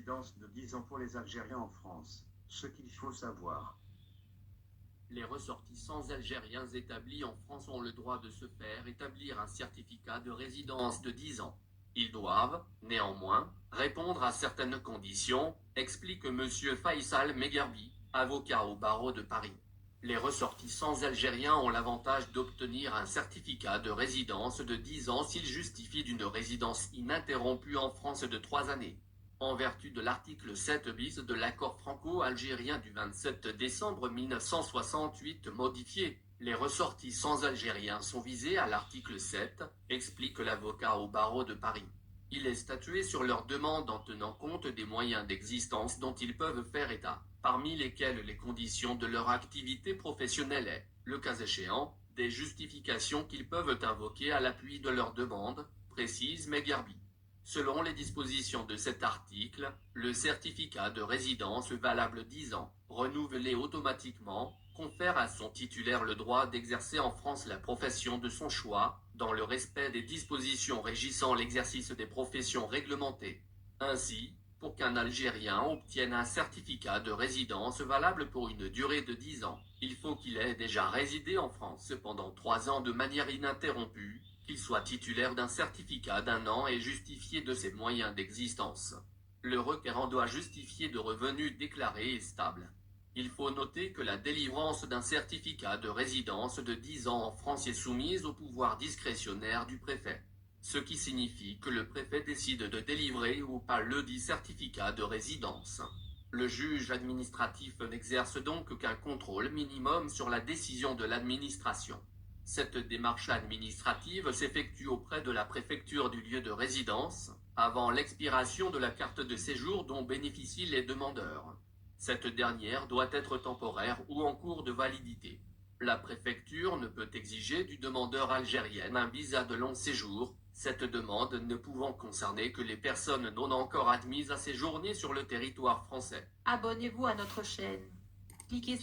résidence de 10 ans pour les Algériens en France. Ce qu'il faut savoir. Les ressortissants algériens établis en France ont le droit de se faire établir un certificat de résidence de 10 ans. Ils doivent, néanmoins, répondre à certaines conditions, explique M. Faisal Megherbi, avocat au barreau de Paris. Les ressortissants algériens ont l'avantage d'obtenir un certificat de résidence de 10 ans s'ils justifient d'une résidence ininterrompue en France de 3 années. En vertu de l'article 7 bis de l'accord franco-algérien du 27 décembre 1968 modifié, les ressortissants algériens sont visés à l'article 7, explique l'avocat au barreau de Paris. Il est statué sur leur demande en tenant compte des moyens d'existence dont ils peuvent faire état, parmi lesquels les conditions de leur activité professionnelle et, le cas échéant, des justifications qu'ils peuvent invoquer à l'appui de leur demande, précise Megherbi. Selon les dispositions de cet article, le certificat de résidence valable 10 ans, renouvelé automatiquement, confère à son titulaire le droit d'exercer en France la profession de son choix, dans le respect des dispositions régissant l'exercice des professions réglementées. Ainsi, pour qu'un Algérien obtienne un certificat de résidence valable pour une durée de 10 ans, il faut qu'il ait déjà résidé en France pendant 3 ans de manière ininterrompue, qu'il soit titulaire d'un certificat d'1 an et justifié de ses moyens d'existence. Le requérant doit justifier de revenus déclarés et stables. Il faut noter que la délivrance d'un certificat de résidence de 10 ans en France est soumise au pouvoir discrétionnaire du préfet. Ce qui signifie que le préfet décide de délivrer ou pas le dit certificat de résidence. Le juge administratif n'exerce donc qu'un contrôle minimum sur la décision de l'administration. Cette démarche administrative s'effectue auprès de la préfecture du lieu de résidence, avant l'expiration de la carte de séjour dont bénéficient les demandeurs. Cette dernière doit être temporaire ou en cours de validité. La préfecture ne peut exiger du demandeur algérien un visa de long séjour, cette demande ne pouvant concerner que les personnes non encore admises à séjourner sur le territoire français. Abonnez-vous à notre chaîne. Cliquez